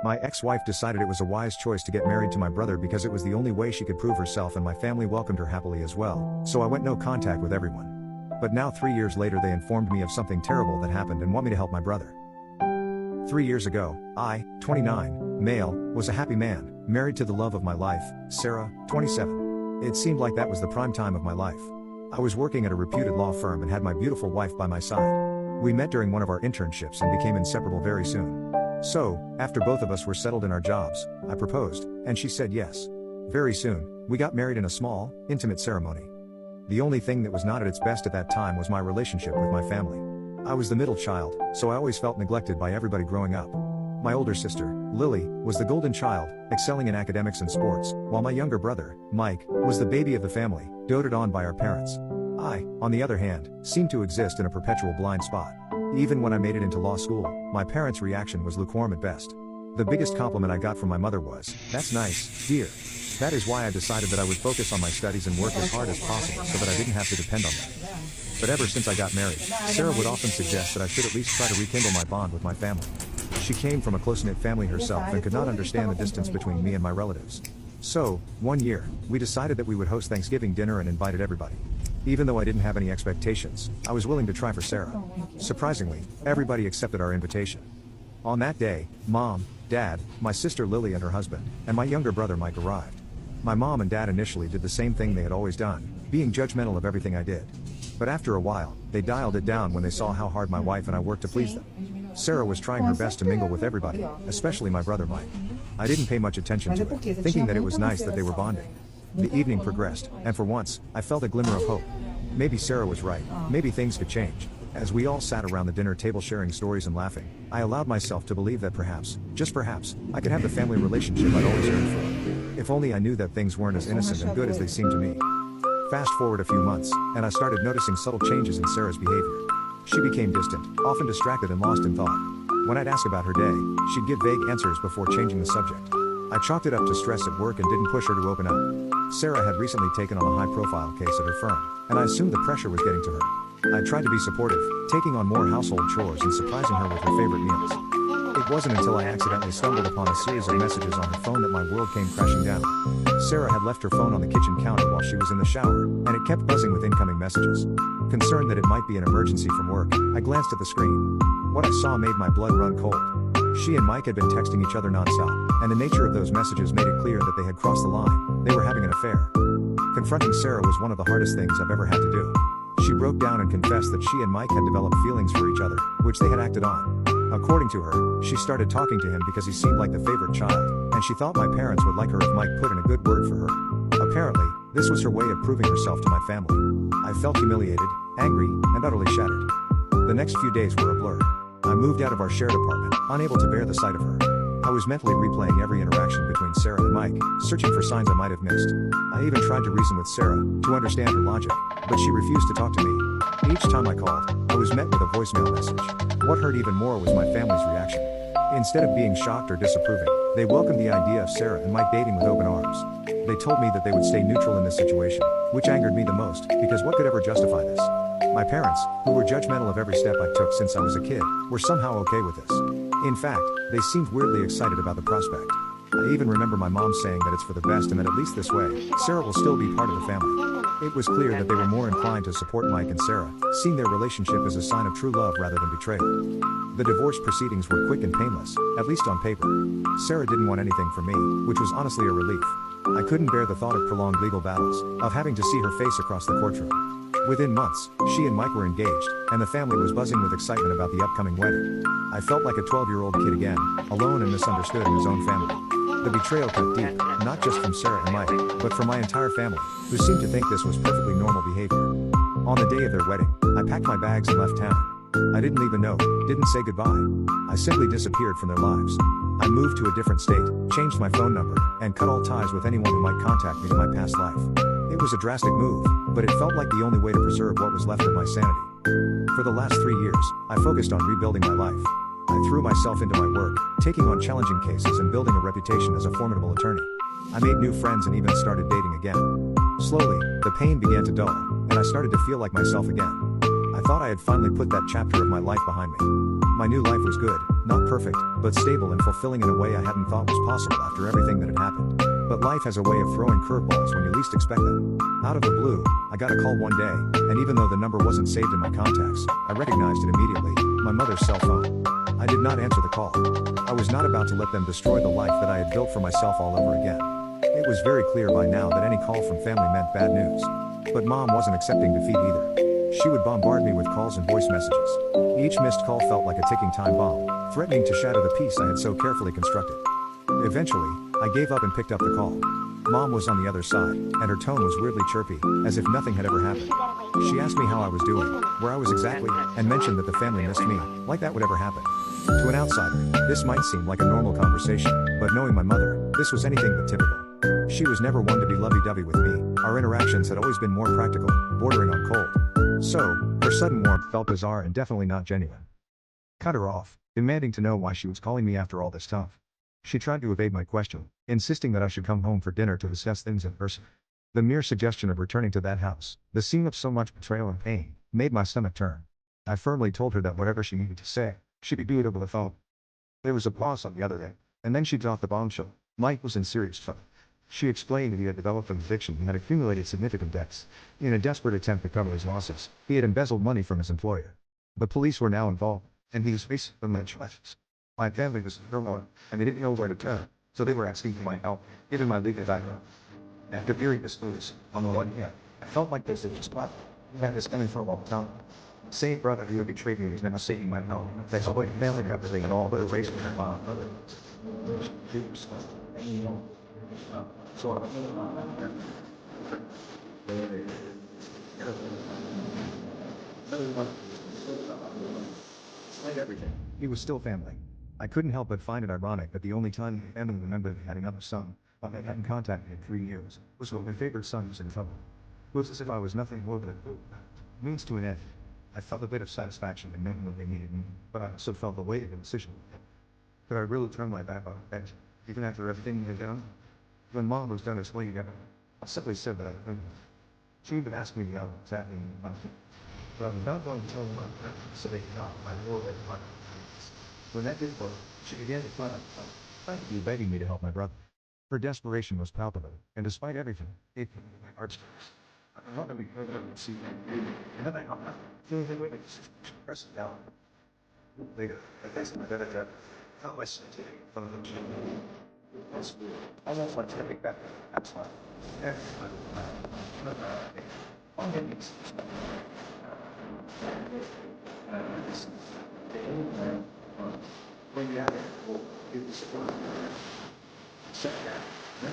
My ex-wife decided it was a wise choice to get married to my brother because it was the only way she could prove herself, and my family welcomed her happily as well, so I went no contact with everyone. But now 3 years later they informed me of something terrible that happened and want me to help my brother. 3 years ago, I, 29, male, was a happy man, married to the love of my life, Sarah, 27. It seemed like that was the prime time of my life. I was working at a reputed law firm and had my beautiful wife by my side. We met during one of our internships and became inseparable very soon. So, after both of us were settled in our jobs, I proposed, and she said yes. Very soon, we got married in a small, intimate ceremony. The only thing that was not at its best at that time was my relationship with my family. I was the middle child, so I always felt neglected by everybody growing up. My older sister, Lily, was the golden child, excelling in academics and sports, while my younger brother, Mike, was the baby of the family, doted on by our parents. I, on the other hand, seemed to exist in a perpetual blind spot. Even when I made it into law school, my parents' reaction was lukewarm at best. The biggest compliment I got from my mother was, "That's nice, dear." That is why I decided that I would focus on my studies and work as hard as possible so that I didn't have to depend on them. But ever since I got married, Sarah would often suggest that I should at least try to rekindle my bond with my family. She came from a close-knit family herself and could not understand the distance between me and my relatives. So, one year, we decided that we would host Thanksgiving dinner and invited everybody. Even though I didn't have any expectations, I was willing to try for Sarah. Surprisingly, everybody accepted our invitation. On that day, Mom, Dad, my sister Lily and her husband, and my younger brother Mike arrived. My mom and dad initially did the same thing they had always done, being judgmental of everything I did. But after a while, they dialed it down when they saw how hard my wife and I worked to please them. Sarah was trying her best to mingle with everybody, especially my brother Mike. I didn't pay much attention to it, thinking that it was nice that they were bonding. The evening progressed, and for once, I felt a glimmer of hope. Maybe Sarah was right, maybe things could change. As we all sat around the dinner table sharing stories and laughing, I allowed myself to believe that perhaps, just perhaps, I could have the family relationship I'd always yearned for. If only I knew that things weren't as innocent and good as they seemed to me. Fast forward a few months, and I started noticing subtle changes in Sarah's behavior. She became distant, often distracted and lost in thought. When I'd ask about her day, she'd give vague answers before changing the subject. I chalked it up to stress at work and didn't push her to open up. Sarah had recently taken on a high-profile case at her firm, and I assumed the pressure was getting to her. I tried to be supportive, taking on more household chores and surprising her with her favorite meals. It wasn't until I accidentally stumbled upon a series of messages on her phone that my world came crashing down. Sarah had left her phone on the kitchen counter while she was in the shower, and it kept buzzing with incoming messages. Concerned that it might be an emergency from work, I glanced at the screen. What I saw made my blood run cold. She and Mike had been texting each other nonstop, and the nature of those messages made it clear that they had crossed the line. They were having an affair. Confronting Sarah was one of the hardest things I've ever had to do. She broke down and confessed that she and Mike had developed feelings for each other, which they had acted on. According to her, she started talking to him because he seemed like the favorite child, and she thought my parents would like her if Mike put in a good word for her. Apparently, this was her way of proving herself to my family. I felt humiliated, angry, and utterly shattered. The next few days were a blur. I moved out of our shared apartment, unable to bear the sight of her. I was mentally replaying every interaction between Sarah and Mike, searching for signs I might have missed. I even tried to reason with Sarah, to understand her logic, but she refused to talk to me. Each time I called, I was met with a voicemail message. What hurt even more was my family's reaction. Instead of being shocked or disapproving, they welcomed the idea of Sarah and Mike dating with open arms. They told me that they would stay neutral in this situation, which angered me the most, because what could ever justify this? My parents, who were judgmental of every step I took since I was a kid, were somehow okay with this. In fact, they seemed weirdly excited about the prospect. I even remember my mom saying that it's for the best and that at least this way, Sarah will still be part of the family. It was clear that they were more inclined to support Mike and Sarah, seeing their relationship as a sign of true love rather than betrayal. The divorce proceedings were quick and painless, at least on paper. Sarah didn't want anything from me, which was honestly a relief. I couldn't bear the thought of prolonged legal battles, of having to see her face across the courtroom. Within months, she and Mike were engaged, and the family was buzzing with excitement about the upcoming wedding. I felt like a 12-year-old kid again, alone and misunderstood in his own family. The betrayal cut deep, not just from Sarah and Mike, but from my entire family, who seemed to think this was perfectly normal behavior. On the day of their wedding, I packed my bags and left town. I didn't leave a note, didn't say goodbye. I simply disappeared from their lives. I moved to a different state, changed my phone number, and cut all ties with anyone who might contact me in my past life. It was a drastic move, but it felt like the only way to preserve what was left of my sanity. For the last 3 years, I focused on rebuilding my life. I threw myself into my work, taking on challenging cases and building a reputation as a formidable attorney. I made new friends and even started dating again. Slowly, the pain began to dull, and I started to feel like myself again. I thought I had finally put that chapter of my life behind me. My new life was good, Not perfect, but stable and fulfilling in a way I hadn't thought was possible after everything that had happened. But life has a way of throwing curveballs when you least expect them. Out of the blue, I got a call one day, and even though the number wasn't saved in my contacts, I recognized it immediately, my mother's cell phone. I did not answer the call. I was not about to let them destroy the life that I had built for myself all over again. It was very clear by now that any call from family meant bad news. But Mom wasn't accepting defeat either. She would bombard me with calls and voice messages. Each missed call felt like a ticking time bomb, threatening to shatter the peace I had so carefully constructed. Eventually, I gave up and picked up the call. Mom was on the other side, and her tone was weirdly chirpy, as if nothing had ever happened. She asked me how I was doing, where I was exactly, and mentioned that the family missed me, like that would ever happen. To an outsider, this might seem like a normal conversation, but knowing my mother, this was anything but typical. She was never one to be lovey-dovey with me, our interactions had always been more practical, bordering on cold. So, her sudden warmth felt bizarre and definitely not genuine. Cut her off, demanding to know why she was calling me after all this stuff. She tried to evade my question, insisting that I should come home for dinner to discuss things in person. The mere suggestion of returning to that house, the scene of so much betrayal and pain, made my stomach turn. I firmly told her that whatever she needed to say, she could do it over the phone. There was a pause on the other end, and then she dropped the bombshell. Mike was in serious trouble. She explained that he had developed an addiction and had accumulated significant debts. In a desperate attempt to cover his losses, he had embezzled money from his employer. The police were now involved, and he was facing criminal charges. My family was in turmoil, and they didn't know where to turn, so they were asking for my help, given my legal background. After hearing this news, on the one hand, I felt like this was spot. I had this coming for a long time. The same brother who had betrayed me is now seeking my help. They avoid family everything and all but erasing my father. So everything. He was still family. I couldn't help but find it ironic that the only time my family remembered had another son, but they hadn't contacted me in 3 years, was when my favorite son was in trouble. It was as if I was nothing more than a means to an end. I felt a bit of satisfaction in knowing that they needed me, but I also felt the weight of the decision. Could I really turn my back on it, even after everything had done? When Mom was done explaining it, I simply said that I couldn't. She even asked me how exactly, but I was not going to tell them so they could not my role at the When that did work, she began to thank you, begging me to help my brother. Her desperation was palpable, and despite everything, it gave me my heart. I don't want to be heard of and see and then I got feeling the way to press it down. Later, I faced my better how I said to from the gym. I want my to take back. That's fine. On the knees. When you have it, we'll give this a set that.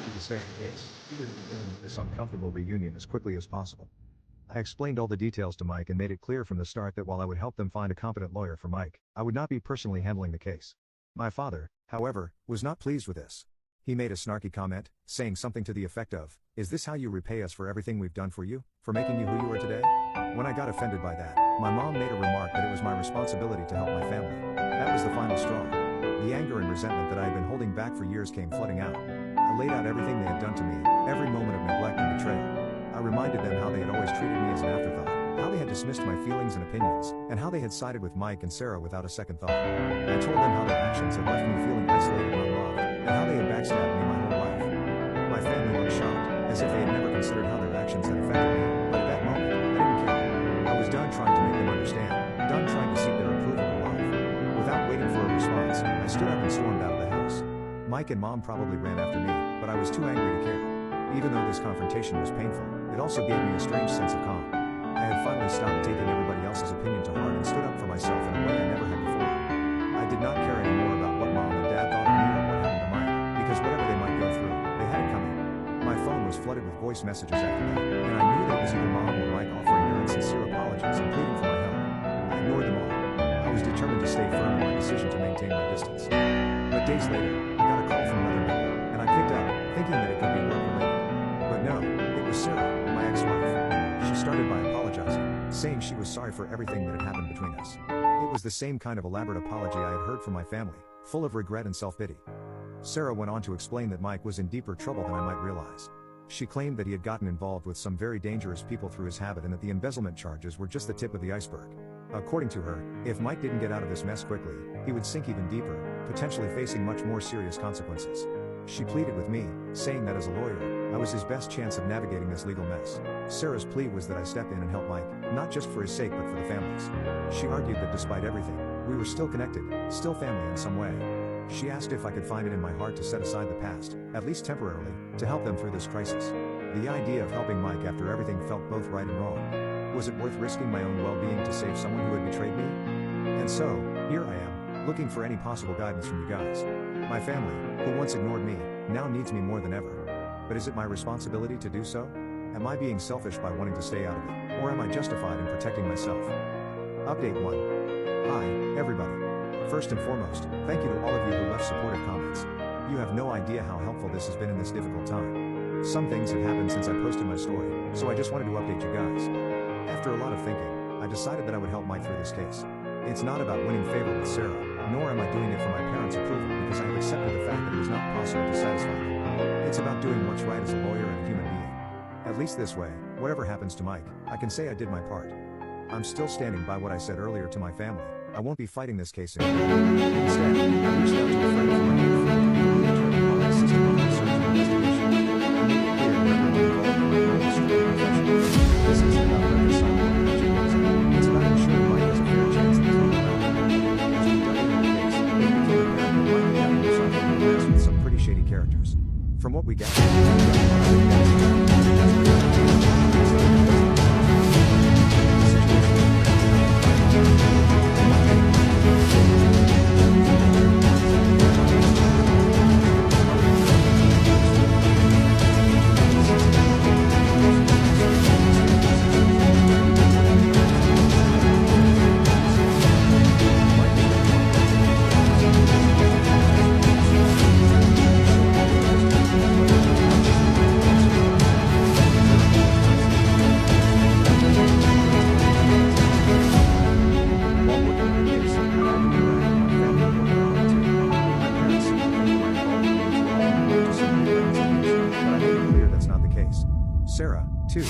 To the same case, he was doing this uncomfortable reunion as quickly as possible. I explained all the details to Mike and made it clear from the start that while I would help them find a competent lawyer for Mike, I would not be personally handling the case. My father, however, was not pleased with this. He made a snarky comment, saying something to the effect of, "Is this how you repay us for everything we've done for you, for making you who you are today?" When I got offended by that, my mom made a remark that it was my responsibility to help my family. That was the final straw. The anger and resentment that I had been holding back for years came flooding out. I laid out everything they had done to me, every moment of neglect and betrayal. I reminded them how they had always treated me as an afterthought, how they had dismissed my feelings and opinions, and how they had sided with Mike and Sarah without a second thought. I told them how their actions had left me feeling isolated and unloved, and how they had backstabbed me my whole life. My family looked shocked, as if they had never considered how their actions had affected me, but at that moment, I didn't care. I was done trying to make them understand, done trying to seek their approval or love. Without waiting for a response, I stood up and stormed out of the house. Mike and Mom probably ran after me, but I was too angry to care. Even though this confrontation was painful, it also gave me a strange sense of calm. I had finally stopped taking everybody else's opinion to heart and stood up for myself in a way I never had before. I did not care anymore about what Mom and Dad thought of me or what happened to Mike, because whatever they might go through, they had it coming. My phone was flooded with voice messages after that, and I knew that it was either Mom or Mike offering their insincere apologies and pleading for my help. I ignored them all. I was determined to stay firm in my decision to maintain my distance. But days later, I got a call from another number, and I picked up, thinking that it could be work-related. But no, it was Sarah, my ex-wife. She started by apologizing, saying she was sorry for everything that had happened between us. It was the same kind of elaborate apology I had heard from my family, full of regret and self-pity. Sarah went on to explain that Mike was in deeper trouble than I might realize. She claimed that he had gotten involved with some very dangerous people through his habit and that the embezzlement charges were just the tip of the iceberg. According to her, if Mike didn't get out of this mess quickly, he would sink even deeper, potentially facing much more serious consequences. She pleaded with me, saying that as a lawyer, I was his best chance of navigating this legal mess. Sarah's plea was that I step in and help Mike, not just for his sake but for the family's. She argued that despite everything, we were still connected, still family in some way. She asked if I could find it in my heart to set aside the past, at least temporarily, to help them through this crisis. The idea of helping Mike after everything felt both right and wrong. Was it worth risking my own well-being to save someone who had betrayed me? And so, here I am, looking for any possible guidance from you guys. My family, who once ignored me, now needs me more than ever. But is it my responsibility to do so? Am I being selfish by wanting to stay out of it, or am I justified in protecting myself? Update 1. Hi, everybody. First and foremost, thank you to all of you who left supportive comments. You have no idea how helpful this has been in this difficult time. Some things have happened since I posted my story, so I just wanted to update you guys. After a lot of thinking, I decided that I would help Mike through this case. It's not about winning favor with Sarah, nor am I doing it for my parents' approval because I have accepted the fact that it is not possible to satisfy them. It's about doing what's right as a lawyer and a human being. At least this way, whatever happens to Mike, I can say I did my part. I'm still standing by what I said earlier to my family. I won't be fighting this case anymore. Instead, I reached out to a friend of mine who was an attorney while I assisted with the research and investigation. I made it clear to everyone involved in my role as strictly professional. This isn't about reconciling or prejudice. It's about ensuring Mike has a fair chance at his own development. As we dug into the case, it became apparent that Mike had himself in a mess with some pretty shady characters. From what we gathered, Sarah, too.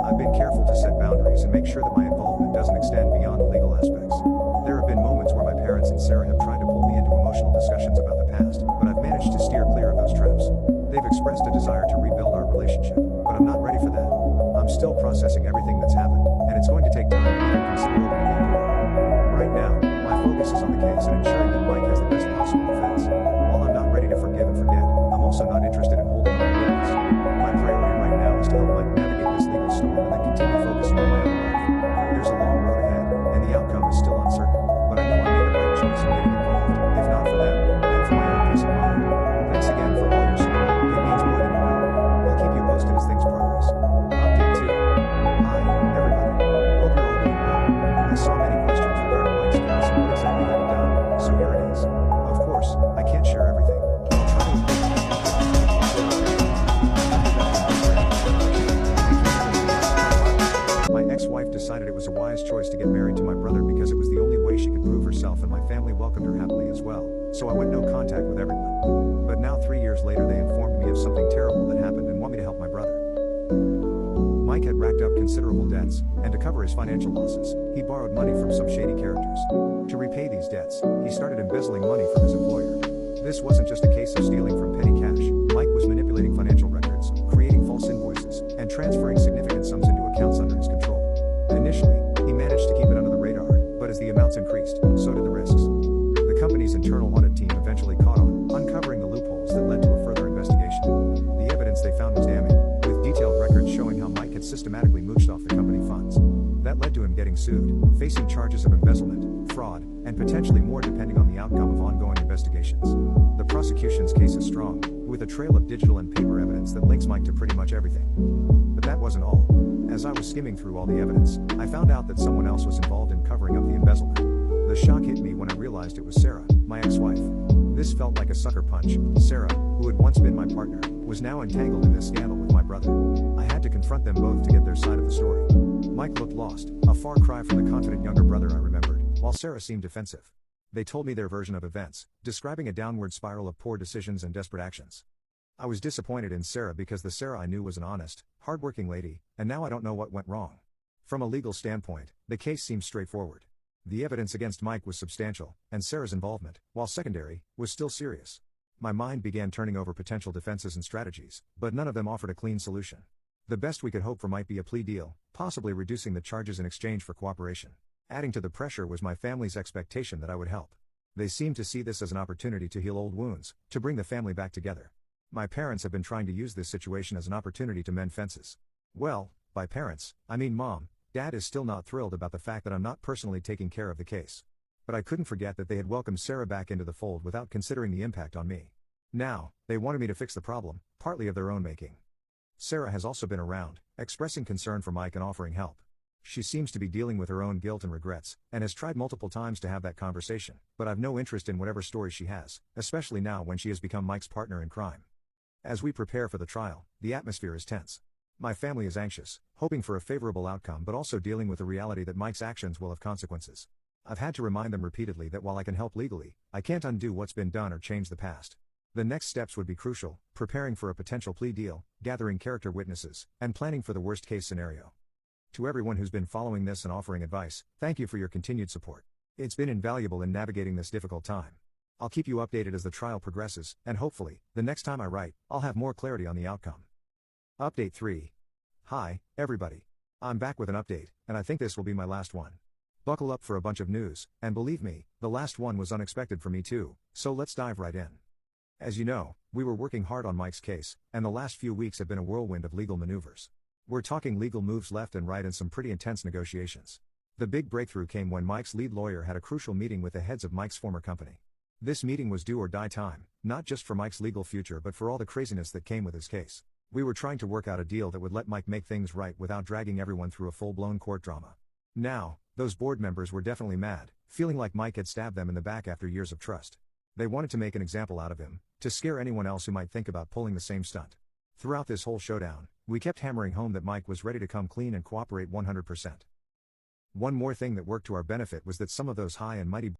I've been careful to set boundaries and make sure that my involvement doesn't extend beyond the legal aspects. There have been moments where my parents and Sarah have tried to pull me into emotional discussions about the past, but I've managed to steer clear of those traps. They've expressed a desire to rebuild our relationship, but I'm not ready for that. I'm still processing everything that's happened, and it's going to take time to even consider opening the door. Right now, my focus is on the case and ensuring that Mike has the best possible defense. While I'm not ready to forgive and forget, I'm also not interested in holding on to witness. My priority right now is to help Mike navigate this legal storm and then continue focusing on my own life. There's a long road ahead, and the outcome is still uncertain, but I know I made the right choice in getting involved. If not for them, then for my own peace of mind. Thanks again for all your support. It means more than you know. I'll keep you posted as things progress. Update 2. Hi, everybody. Hope you're all doing well. I saw many questions regarding Mike's case and what exactly had been done, so here it is. Of course, I can't share everything. I'll try to My ex-wife decided it was a wise choice to get married to my brother because it was the only way she could prove herself, and my family welcomed her happily as well, so I went no contact with everyone. But now 3 years later they informed me of something terrible that happened and want me to help my brother. Mike had racked up considerable debts, and to cover his financial losses, he borrowed money from some shady characters. To repay these debts, he started embezzling money from his employer. This wasn't just a case of stealing from petty cash. Mike was manipulating financial records, creating false invoices, and transferring significant sums into accounts under his control. Initially, he managed to keep it under the radar, but as the amounts increased, so did the risks. The company's internal audit team eventually caught on, uncovering the loopholes that led to a further investigation. The evidence they found was damning, with detailed records showing how Mike had systematically mooched off the company funds. That led to him getting sued, facing charges of embezzlement, fraud, and potentially more depending on the outcome of ongoing investigations. The prosecution's case is strong, with a trail of digital and paper evidence that links Mike to pretty much everything. But that wasn't all. As I was skimming through all the evidence, I found out that someone else was involved in covering up the embezzlement. The shock hit me when I realized it was Sarah, my ex-wife. This felt like a sucker punch. Sarah, who had once been my partner, was now entangled in this scandal with my brother. I had to confront them both to get their side of the story. Mike looked lost, a far cry from the confident younger brother I remembered, while Sarah seemed defensive. They told me their version of events, describing a downward spiral of poor decisions and desperate actions. I was disappointed in Sarah because the Sarah I knew was an honest, hardworking lady, and now I don't know what went wrong. From a legal standpoint, the case seemed straightforward. The evidence against Mike was substantial, and Sarah's involvement, while secondary, was still serious. My mind began turning over potential defenses and strategies, but none of them offered a clean solution. The best we could hope for might be a plea deal, possibly reducing the charges in exchange for cooperation. Adding to the pressure was my family's expectation that I would help. They seemed to see this as an opportunity to heal old wounds, to bring the family back together. My parents have been trying to use this situation as an opportunity to mend fences. Well, by parents, I mean Mom. Dad is still not thrilled about the fact that I'm not personally taking care of the case. But I couldn't forget that they had welcomed Sarah back into the fold without considering the impact on me. Now, they wanted me to fix the problem, partly of their own making. Sarah has also been around, expressing concern for Mike and offering help. She seems to be dealing with her own guilt and regrets, and has tried multiple times to have that conversation, but I've no interest in whatever story she has, especially now when she has become Mike's partner in crime. As we prepare for the trial, the atmosphere is tense. My family is anxious, hoping for a favorable outcome but also dealing with the reality that Mike's actions will have consequences. I've had to remind them repeatedly that while I can help legally, I can't undo what's been done or change the past. The next steps would be crucial, preparing for a potential plea deal, gathering character witnesses, and planning for the worst-case scenario. To everyone who's been following this and offering advice, thank you for your continued support. It's been invaluable in navigating this difficult time. I'll keep you updated as the trial progresses, and hopefully, the next time I write, I'll have more clarity on the outcome. Update 3. Hi, everybody. I'm back with an update, and I think this will be my last one. Buckle up for a bunch of news, and believe me, the last one was unexpected for me too, so let's dive right in. As you know, we were working hard on Mike's case, and the last few weeks have been a whirlwind of legal maneuvers. We're talking legal moves left and right and some pretty intense negotiations. The big breakthrough came when Mike's lead lawyer had a crucial meeting with the heads of Mike's former company. This meeting was do or die time, not just for Mike's legal future but for all the craziness that came with his case. We were trying to work out a deal that would let Mike make things right without dragging everyone through a full-blown court drama. Now, those board members were definitely mad, feeling like Mike had stabbed them in the back after years of trust. They wanted to make an example out of him, to scare anyone else who might think about pulling the same stunt. Throughout this whole showdown, we kept hammering home that Mike was ready to come clean and cooperate 100%. One more thing that worked to our benefit was that some of those high and mighty